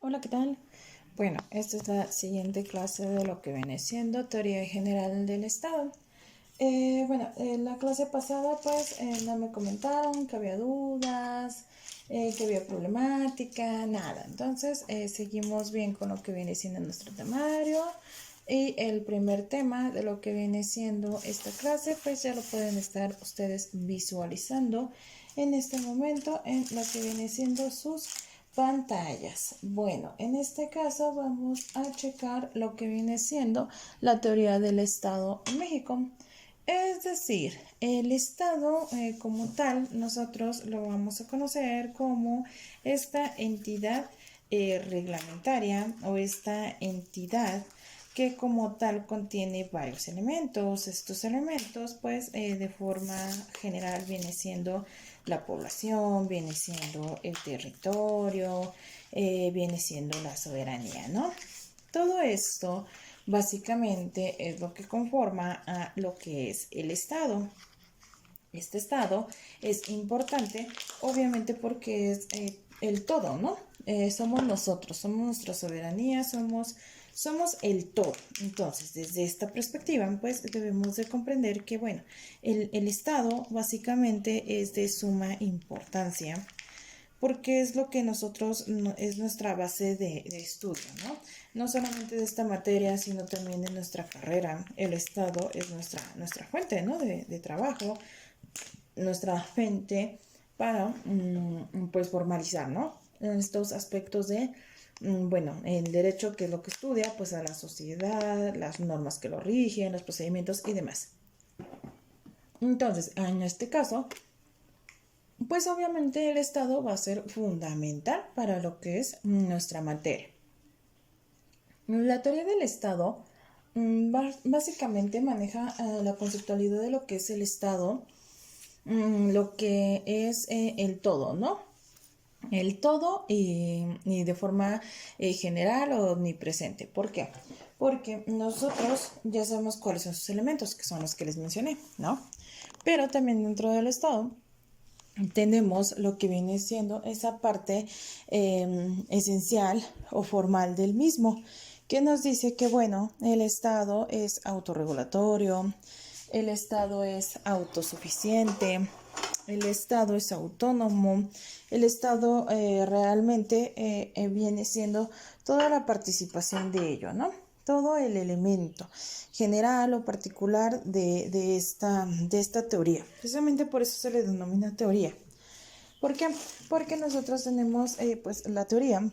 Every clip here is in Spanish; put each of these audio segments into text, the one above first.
Hola, ¿qué tal? Bueno, esta es la siguiente clase de lo que viene siendo teoría general del Estado. En la clase pasada pues no me comentaron que había dudas, que había problemática, nada. Entonces seguimos bien con lo que viene siendo nuestro temario. Y el primer tema de lo que viene siendo esta clase pues ya lo pueden estar ustedes visualizando en este momento en lo que viene siendo sus pantallas. Bueno, en este caso vamos a checar lo que viene siendo la teoría del Estado en México. Es decir, el Estado como tal, nosotros lo vamos a conocer como esta entidad reglamentaria o esta entidad que como tal contiene varios elementos. Estos elementos pues de forma general viene siendo la población, viene siendo el territorio, viene siendo la soberanía, ¿no? Todo esto básicamente es lo que conforma a lo que es el Estado. Este Estado es importante, obviamente, porque es el todo, ¿no? Somos nosotros, somos nuestra soberanía, somos el todo. Entonces, desde esta perspectiva, pues debemos de comprender que, bueno, el Estado básicamente es de suma importancia porque es lo que nosotros, es nuestra base de estudio, ¿no? No solamente de esta materia, sino también de nuestra carrera. El Estado es nuestra fuente, ¿no? de trabajo, nuestra fuente para, pues, formalizar, ¿no? Estos aspectos de, bueno, el derecho, que es lo que estudia, pues, a la sociedad, las normas que lo rigen, los procedimientos y demás. Entonces, en este caso, pues obviamente el Estado va a ser fundamental para lo que es nuestra materia. La teoría del Estado básicamente maneja la conceptualidad de lo que es el Estado, lo que es el todo, ¿no? El todo y de forma general o omnipresente. ¿Por qué? Porque nosotros ya sabemos cuáles son sus elementos, que son los que les mencioné, ¿no? Pero también dentro del Estado tenemos lo que viene siendo esa parte esencial o formal del mismo, que nos dice que, bueno, el Estado es autorregulatorio, el Estado es autosuficiente, el Estado es autónomo, el Estado realmente viene siendo toda la participación de ello, ¿no? Todo el elemento general o particular de esta teoría. Precisamente por eso se le denomina teoría. ¿Por qué? Porque nosotros tenemos pues la teoría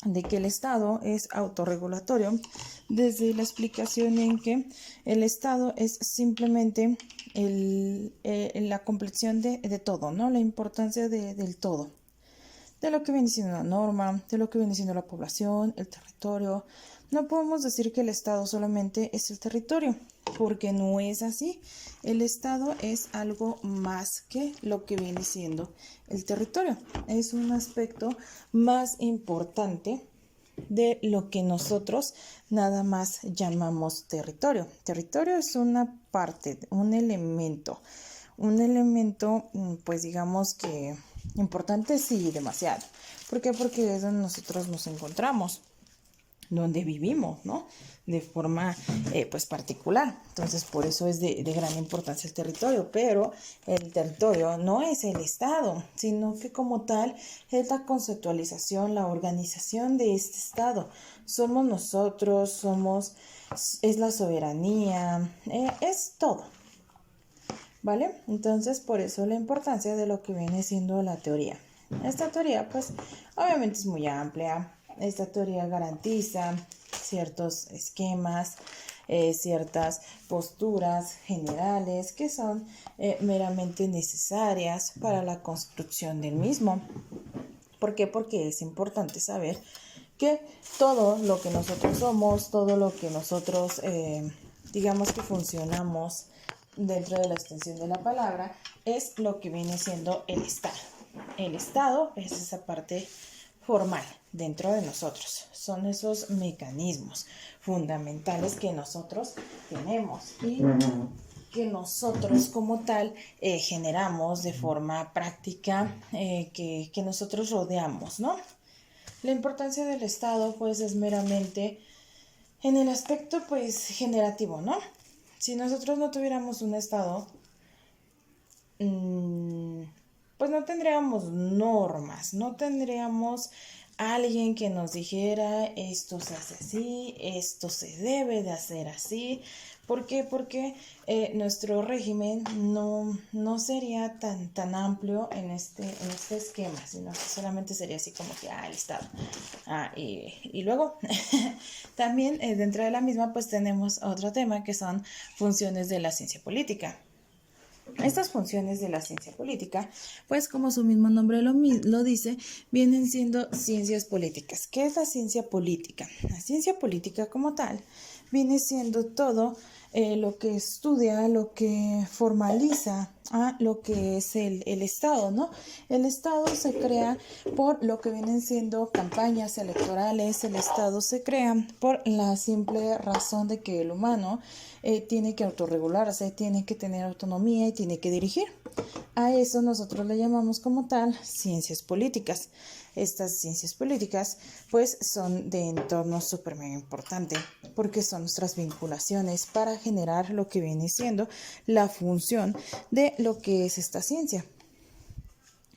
de que el Estado es autorregulatorio desde la explicación en que el Estado es simplemente la compleción de todo, ¿no? La importancia del todo, de lo que viene siendo la norma, de lo que viene siendo la población, el territorio. No podemos decir que el Estado solamente es el territorio, porque no es así. El Estado es algo más que lo que viene siendo el territorio. Es un aspecto más importante de lo que nosotros nada más llamamos territorio. Territorio es una parte, un elemento, pues digamos que importante, sí, demasiado. ¿Por qué? Porque es donde nosotros nos encontramos, donde vivimos, ¿no? De forma, pues, particular. Entonces, por eso es de gran importancia el territorio. Pero el territorio no es el Estado, sino que como tal es la conceptualización, la organización de este Estado. Somos nosotros, es la soberanía, es todo. ¿Vale? Entonces, por eso la importancia de lo que viene siendo la teoría. Esta teoría, pues, obviamente es muy amplia. Esta teoría garantiza ciertos esquemas, ciertas posturas generales que son meramente necesarias para la construcción del mismo. ¿Por qué? Porque es importante saber que todo lo que nosotros somos, todo lo que nosotros, digamos que funcionamos dentro de la extensión de la palabra, es lo que viene siendo el Estado. El Estado es esa parte formal dentro de nosotros. Son esos mecanismos fundamentales que nosotros tenemos y que nosotros como tal generamos de forma práctica, que nosotros rodeamos, ¿no? La importancia del Estado pues es meramente en el aspecto pues generativo, ¿no? Si nosotros no tuviéramos un Estado, pues no tendríamos normas, no tendríamos alguien que nos dijera esto se hace así, esto se debe de hacer así. ¿Por qué? Porque nuestro régimen no sería tan amplio en este esquema, sino que solamente sería así como que, el Estado. Y luego, también dentro de la misma, pues tenemos otro tema que son funciones de la ciencia política. Estas funciones de la ciencia política, pues como su mismo nombre lo dice, vienen siendo ciencias políticas. ¿Qué es la ciencia política? La ciencia política como tal viene siendo todo lo que estudia, lo que formaliza a lo que es el Estado, ¿no? El Estado se crea por lo que vienen siendo campañas electorales, el Estado se crea por la simple razón de que el humano tiene que autorregularse, tiene que tener autonomía y tiene que dirigir. A eso nosotros le llamamos como tal ciencias políticas. Estas ciencias políticas pues son de entorno súper mega importante porque son nuestras vinculaciones para generar lo que viene siendo la función de lo que es esta ciencia.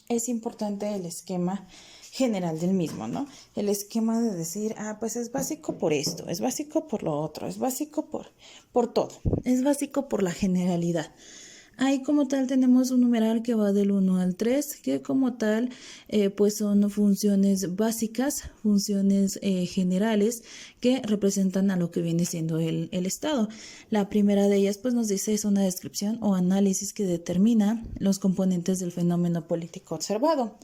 Es importante el esquema general del mismo, ¿no? El esquema de decir, pues es básico por esto, es básico por lo otro, es básico por todo, es básico por la generalidad. Ahí como tal tenemos un numeral que va del 1 al 3, que como tal pues son funciones básicas, funciones generales que representan a lo que viene siendo el Estado. La primera de ellas pues nos dice es una descripción o análisis que determina los componentes del fenómeno político observado.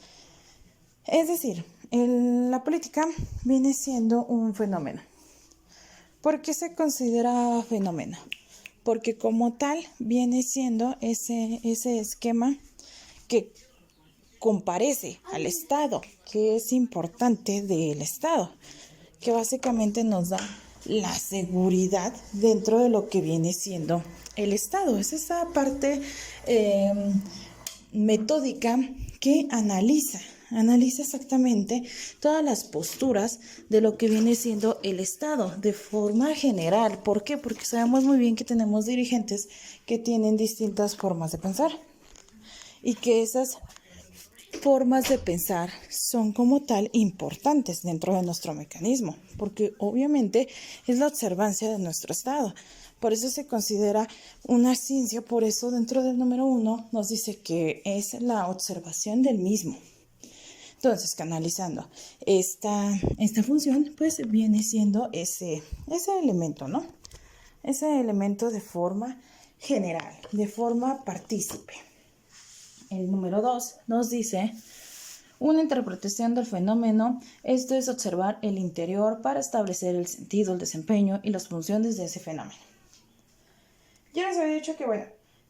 Es decir, la política viene siendo un fenómeno. ¿Por qué se considera fenómeno? Porque como tal viene siendo ese esquema que comparece al Estado, que es importante del Estado, que básicamente nos da la seguridad dentro de lo que viene siendo el Estado. Es esa parte metódica que analiza exactamente todas las posturas de lo que viene siendo el Estado de forma general. ¿Por qué? Porque sabemos muy bien que tenemos dirigentes que tienen distintas formas de pensar y que esas formas de pensar son como tal importantes dentro de nuestro mecanismo, porque obviamente es la observancia de nuestro Estado. Por eso se considera una ciencia, por eso dentro del número 1 nos dice que es la observación del mismo. Entonces, canalizando esta función, pues viene siendo ese elemento, ¿no? Ese elemento de forma general, de forma partícipe. El número 2 nos dice una interpretación del fenómeno. Esto es observar el interior para establecer el sentido, el desempeño y las funciones de ese fenómeno. Ya les había dicho que,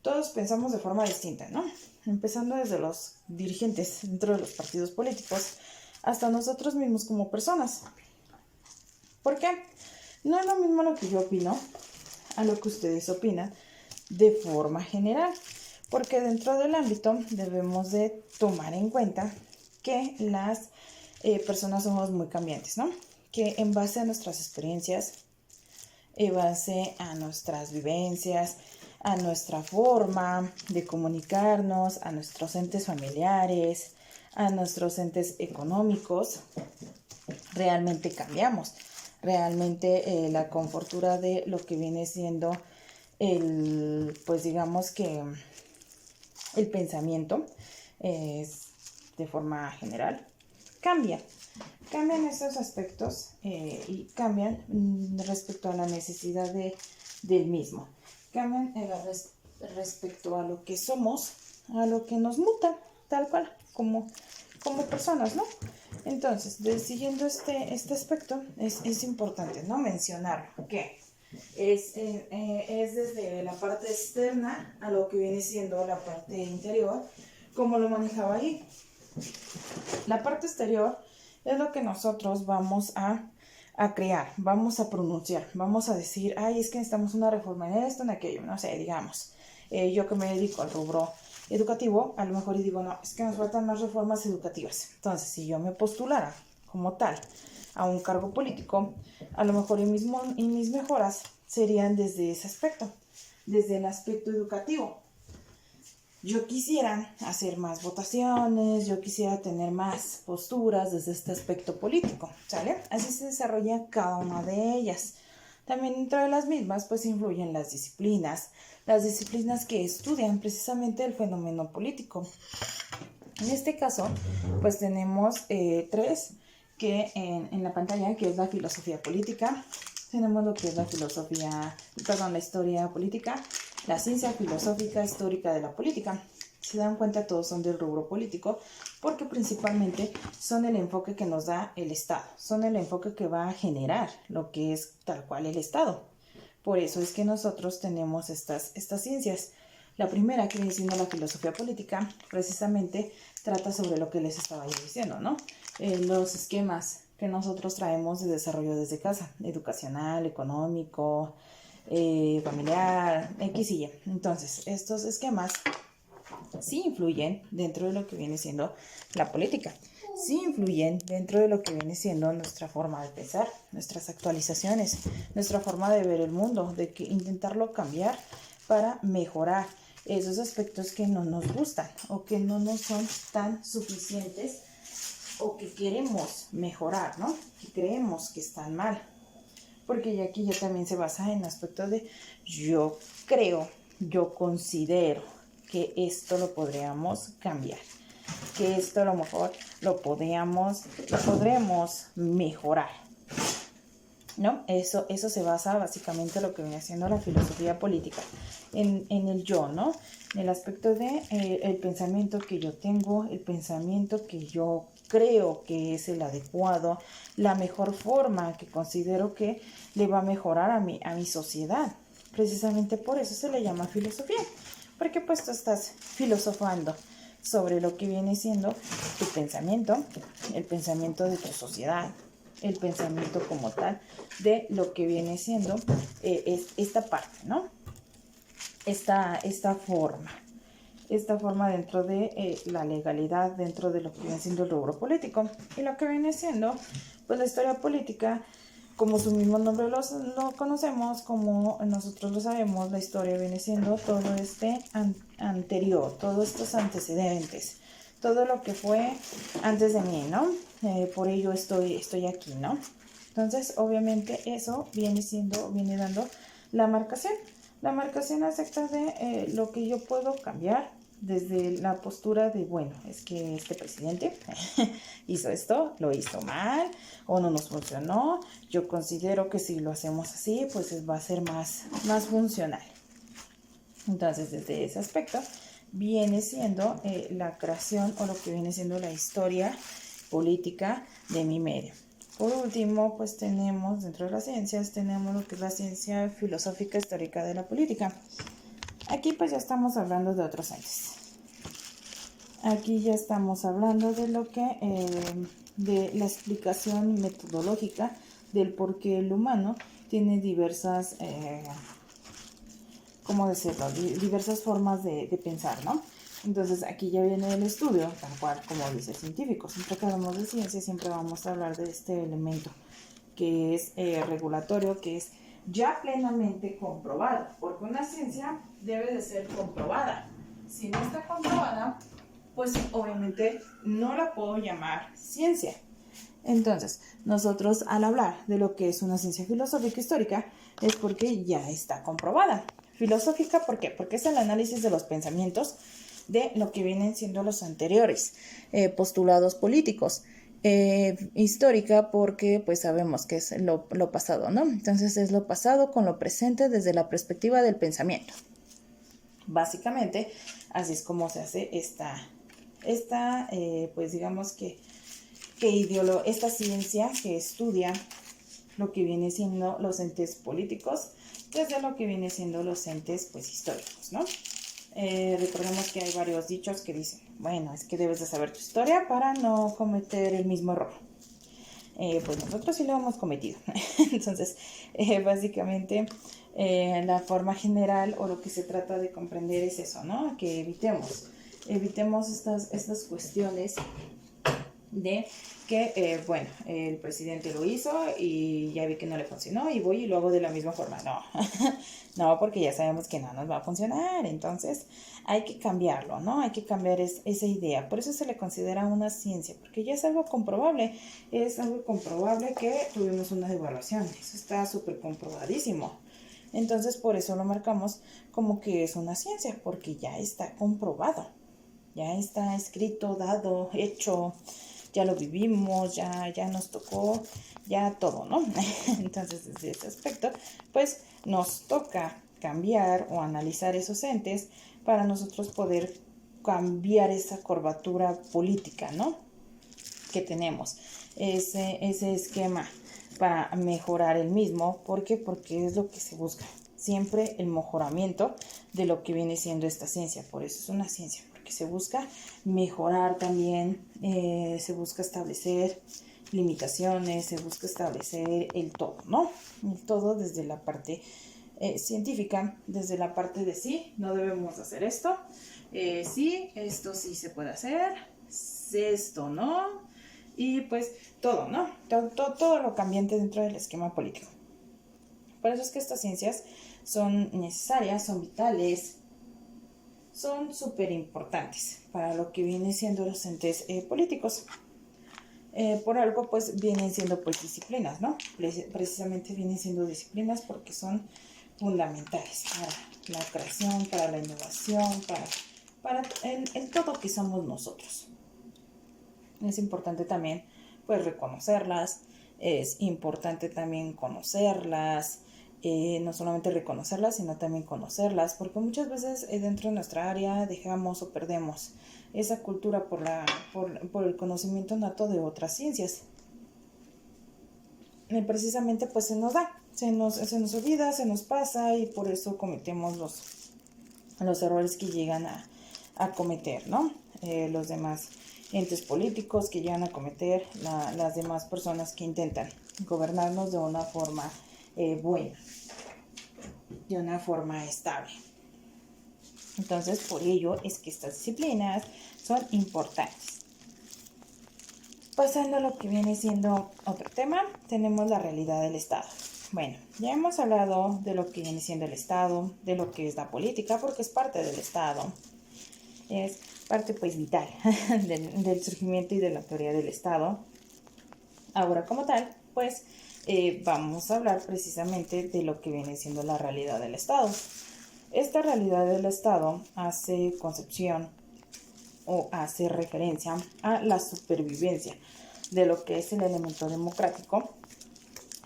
todos pensamos de forma distinta, ¿no? Empezando desde los dirigentes dentro de los partidos políticos hasta nosotros mismos como personas. ¿Por qué? No es lo mismo lo que yo opino a lo que ustedes opinan de forma general, porque dentro del ámbito debemos de tomar en cuenta que las personas somos muy cambiantes, ¿no? Que en base a nuestras experiencias, en base a nuestras vivencias, a nuestra forma de comunicarnos, a nuestros entes familiares, a nuestros entes económicos, realmente cambiamos. Realmente la comportura de lo que viene siendo pues digamos que el pensamiento de forma general cambia. Cambian esos aspectos y cambian respecto a la necesidad del mismo. Cambian respecto a lo que somos, a lo que nos muta, tal cual, como personas, ¿no? Entonces, siguiendo este aspecto, es importante, ¿no? Mencionar que es desde la parte externa a lo que viene siendo la parte interior, como lo manejaba ahí. La parte exterior es lo que nosotros vamos a crear, vamos a pronunciar, vamos a decir, es que necesitamos una reforma en esto, en aquello, no sé, digamos, yo que me dedico al rubro educativo, a lo mejor y digo, no, es que nos faltan más reformas educativas. Entonces, si yo me postulara como tal a un cargo político, a lo mejor y mis mejoras serían desde ese aspecto, desde el aspecto educativo. Yo quisiera hacer más votaciones, yo quisiera tener más posturas desde este aspecto político, ¿sale? Así se desarrolla cada una de ellas. También dentro de las mismas, pues influyen las disciplinas que estudian precisamente el fenómeno político. En este caso, pues tenemos tres que en la pantalla, que es la filosofía política. Tenemos lo que es la historia política, la ciencia filosófica histórica de la política. Se dan cuenta, todos son del rubro político, porque principalmente son el enfoque que nos da el Estado, son el enfoque que va a generar lo que es tal cual el Estado. Por eso es que nosotros tenemos estas ciencias. La primera, que viene siendo la filosofía política, precisamente trata sobre lo que les estaba yo diciendo, ¿no? Los esquemas que nosotros traemos de desarrollo desde casa, educacional, económico, familiar, X y Y. Entonces, estos esquemas sí influyen dentro de lo que viene siendo la política, sí influyen dentro de lo que viene siendo nuestra forma de pensar, nuestras actualizaciones, nuestra forma de ver el mundo, de que intentarlo cambiar para mejorar esos aspectos que no nos gustan o que no nos son tan suficientes o que queremos mejorar, ¿no? Que creemos que están mal. Porque ya aquí ya también se basa en aspectos de yo creo, yo considero que esto lo podríamos cambiar, que esto a lo mejor lo podremos mejorar, ¿no? Eso se basa básicamente en lo que viene siendo la filosofía política, en el yo, ¿no? En el aspecto de el pensamiento que yo tengo, el pensamiento que yo creo que es el adecuado, la mejor forma que considero que le va a mejorar a mi sociedad. Precisamente por eso se le llama filosofía, porque pues tú estás filosofando sobre lo que viene siendo tu pensamiento, el pensamiento de tu sociedad, el pensamiento como tal de lo que viene siendo esta parte, ¿no? Esta forma dentro de la legalidad, dentro de lo que viene siendo el rubro político. Y lo que viene siendo, pues la historia política, como su mismo nombre lo conocemos, como nosotros lo sabemos, la historia viene siendo todo este anterior, todos estos antecedentes, todo lo que fue antes de mí, ¿no? Por ello estoy aquí, ¿no? Entonces, obviamente, eso viene dando la marcación acerca de lo que yo puedo cambiar desde la postura de, bueno, es que este presidente hizo esto, lo hizo mal o no nos funcionó. Yo considero que si lo hacemos así, pues va a ser más funcional. Entonces, desde ese aspecto, viene siendo la creación o lo que viene siendo la historia política de mi medio. Por último, pues tenemos dentro de las ciencias, tenemos lo que es la ciencia filosófica histórica de la política. Aquí pues ya estamos hablando de otros entes. Aquí ya estamos hablando de lo que, de la explicación metodológica del por qué el humano tiene diversas, ¿cómo decirlo? Diversas formas de pensar, ¿no? Entonces aquí ya viene el estudio, tal cual como dice el científico. Siempre que hablamos de ciencia, siempre vamos a hablar de este elemento que es regulatorio, que es ya plenamente comprobado, porque una ciencia debe de ser comprobada. Si no está comprobada, pues obviamente no la puedo llamar ciencia. Entonces, nosotros al hablar de lo que es una ciencia filosófica histórica, es porque ya está comprobada. Filosófica, ¿por qué? Porque es el análisis de los pensamientos de lo que vienen siendo los anteriores postulados políticos. Histórica porque pues sabemos que es lo pasado, ¿no? Entonces es lo pasado con lo presente desde la perspectiva del pensamiento. Básicamente, así es como se hace pues digamos que esta ciencia que estudia lo que viene siendo los entes políticos desde lo que viene siendo los entes pues históricos, ¿no? Recordemos que hay varios dichos que dicen, bueno, es que debes de saber tu historia para no cometer el mismo error. Pues nosotros sí lo hemos cometido. Entonces, básicamente, la forma general o lo que se trata de comprender es eso, ¿no? Que evitemos estas cuestiones de que, bueno, el presidente lo hizo y ya vi que no le funcionó y voy y lo hago de la misma forma. No, no, porque ya sabemos que no nos va a funcionar, entonces hay que cambiarlo, ¿no? Hay que cambiar esa idea. Por eso se le considera una ciencia, porque ya es algo comprobable que tuvimos una devaluación, eso está súper comprobadísimo. Entonces por eso lo marcamos como que es una ciencia, porque ya está comprobado, ya está escrito, dado, hecho, ya lo vivimos, ya nos tocó, ya todo, ¿no? Entonces, desde ese aspecto, pues nos toca cambiar o analizar esos entes para nosotros poder cambiar esa curvatura política, ¿no? Que tenemos, ese esquema para mejorar el mismo. ¿Por qué? Porque es lo que se busca, siempre el mejoramiento de lo que viene siendo esta ciencia. Por eso es una ciencia, porque se busca mejorar también, se busca establecer limitaciones, se busca establecer el todo, ¿no? El todo desde la parte científica, desde la parte de sí, no debemos hacer esto, sí, esto sí se puede hacer, esto no, y pues todo, ¿no? Todo lo cambiante dentro del esquema político. Por eso es que estas ciencias son necesarias, son vitales, son súper importantes para lo que vienen siendo los entes políticos. Por algo pues vienen siendo pues disciplinas, ¿no? Precisamente vienen siendo disciplinas porque son fundamentales para la creación, para la innovación, para el todo que somos nosotros. Es importante también pues reconocerlas, es importante también conocerlas, no solamente reconocerlas, sino también conocerlas, porque muchas veces dentro de nuestra área dejamos o perdemos esa cultura por el conocimiento nato de otras ciencias. Y precisamente pues se nos da, se nos olvida, se nos pasa y por eso cometemos los errores que llegan a cometer, ¿no? Los demás entes políticos que llegan a cometer, las demás personas que intentan gobernarnos de una forma buena, de una forma estable. Entonces, por ello es que estas disciplinas son importantes. Pasando a lo que viene siendo otro tema, tenemos la realidad del Estado. Bueno, ya hemos hablado de lo que viene siendo el Estado, de lo que es la política, porque es parte del Estado. Es parte pues vital del surgimiento y de la teoría del Estado. Ahora como tal, pues vamos a hablar precisamente de lo que viene siendo la realidad del Estado. Esta realidad del Estado hace concepción o hace referencia a la supervivencia de lo que es el elemento democrático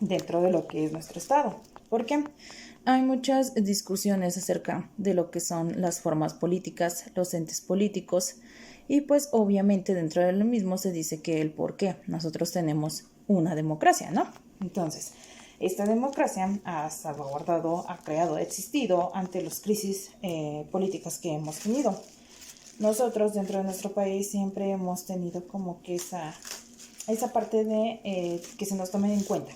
dentro de lo que es nuestro Estado. ¿Por qué? Hay muchas discusiones acerca de lo que son las formas políticas, los entes políticos, y pues obviamente dentro de lo mismo se dice que el por qué nosotros tenemos una democracia, ¿no? Entonces, esta democracia ha salvaguardado, ha creado, ha existido ante las crisis políticas que hemos tenido. Nosotros dentro de nuestro país siempre hemos tenido como que esa parte de que se nos tomen en cuenta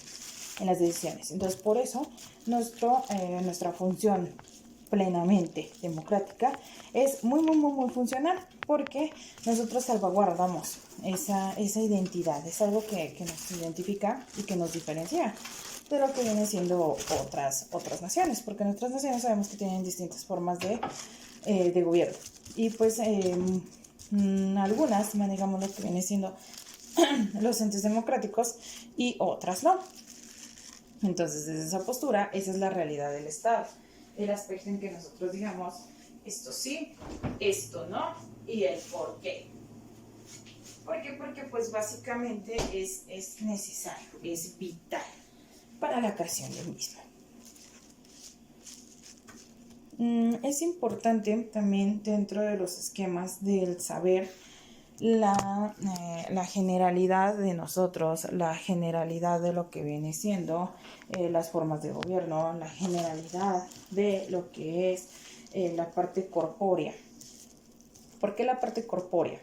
en las decisiones. Entonces, por eso nuestra función plenamente democrática es muy funcional, porque nosotros salvaguardamos esa identidad. Es algo que nos identifica y que nos diferencia de lo que vienen siendo otras naciones, porque nuestras naciones sabemos que tienen distintas formas de gobierno, y pues algunas manejamos lo que viene siendo los entes democráticos y otras no. Entonces, desde esa postura, esa es la realidad del Estado, el aspecto en que nosotros digamos esto sí, esto no, y el por qué. ¿Por qué? Porque pues básicamente es necesario, es vital para la creación del mismo. Es importante también dentro de los esquemas del saber la generalidad de nosotros, la generalidad de lo que viene siendo las formas de gobierno, la generalidad de lo que es la parte corpórea. ¿Por qué la parte corpórea?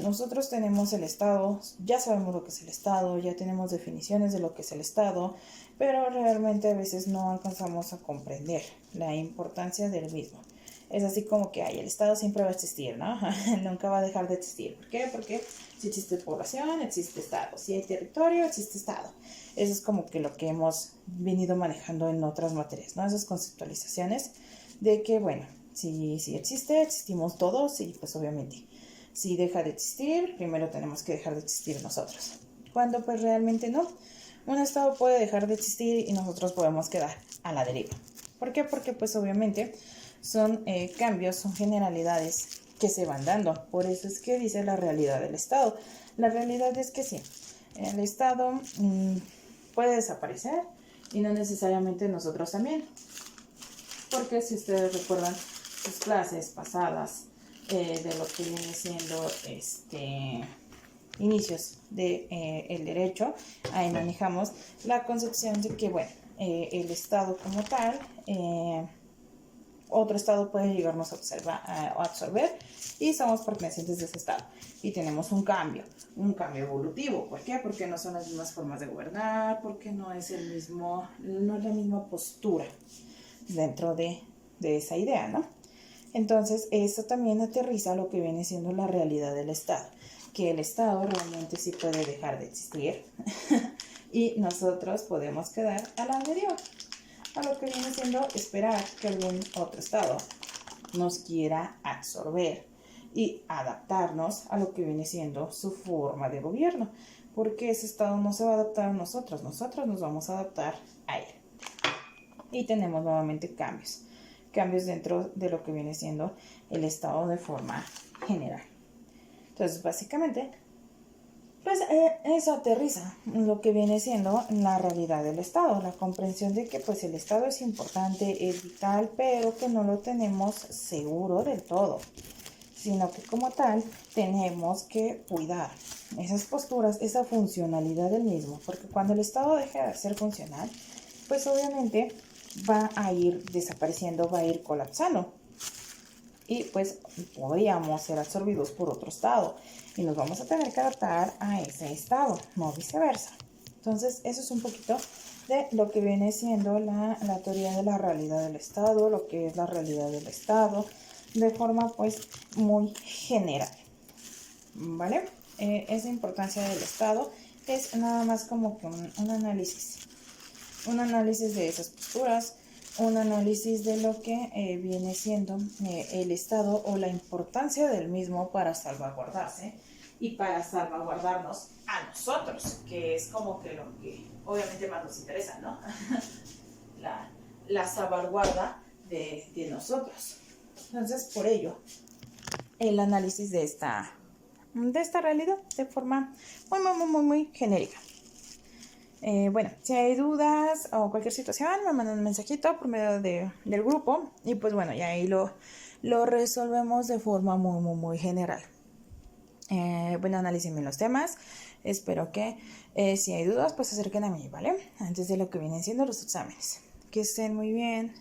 Nosotros tenemos el Estado, ya sabemos lo que es el Estado, ya tenemos definiciones de lo que es el Estado, pero realmente a veces no alcanzamos a comprender la importancia del mismo. es así como que el Estado siempre va a existir, ¿no? Nunca va a dejar de existir. ¿Por qué? Porque si existe población, existe Estado. Si hay territorio, existe Estado. Eso es como que lo que hemos venido manejando en otras materias, ¿no? Esas conceptualizaciones de que, bueno, si existe, existimos todos y pues obviamente si deja de existir, primero tenemos que dejar de existir nosotros. Cuando pues realmente no. Un Estado puede dejar de existir y nosotros podemos quedar a la deriva. ¿Por qué? Porque pues obviamente son cambios, son generalidades que se van dando. Por eso es que dice la realidad del Estado. La realidad es que sí, el Estado puede desaparecer y no necesariamente nosotros también. Porque si ustedes recuerdan sus clases pasadas de lo que viene siendo inicios de el derecho, ahí manejamos la concepción de que, bueno, el Estado como tal, otro Estado puede llegarnos a absorber y somos pertenecientes de ese Estado. Y tenemos un cambio evolutivo. ¿Por qué? Porque no son las mismas formas de gobernar, porque no es la misma postura dentro de esa idea, ¿no? Entonces, eso también aterriza lo que viene siendo la realidad del Estado, que el Estado realmente sí puede dejar de existir y nosotros podemos quedar a la deriva, a lo que viene siendo esperar que algún otro Estado nos quiera absorber y adaptarnos a lo que viene siendo su forma de gobierno, porque ese Estado no se va a adaptar a nosotros nos vamos a adaptar a él. Y tenemos nuevamente cambios dentro de lo que viene siendo el Estado de forma general. Entonces, básicamente, pues eso aterriza lo que viene siendo la realidad del Estado, la comprensión de que pues el Estado es importante, es vital, pero que no lo tenemos seguro del todo, sino que como tal tenemos que cuidar esas posturas, esa funcionalidad del mismo, porque cuando el Estado deje de ser funcional, pues obviamente va a ir desapareciendo, va a ir colapsando. Y pues podríamos ser absorbidos por otro Estado y nos vamos a tener que adaptar a ese Estado, no viceversa. Entonces, eso es un poquito de lo que viene siendo la teoría de la realidad del Estado, lo que es la realidad del Estado, de forma pues muy general, ¿vale? Esa importancia del Estado es nada más como que un análisis de esas posturas, un análisis de lo que viene siendo el Estado o la importancia del mismo para salvaguardarse y para salvaguardarnos a nosotros, que es como que lo que obviamente más nos interesa, ¿no? la salvaguarda de nosotros. Entonces, por ello, el análisis de esta realidad de forma muy genérica. Bueno, si hay dudas o cualquier situación, me mandan un mensajito por medio del grupo y pues bueno, ya ahí lo resolvemos de forma muy general. Bueno, analicen bien los temas. Espero que si hay dudas, pues se acerquen a mí, ¿vale? Antes de lo que vienen siendo los exámenes. Que estén muy bien.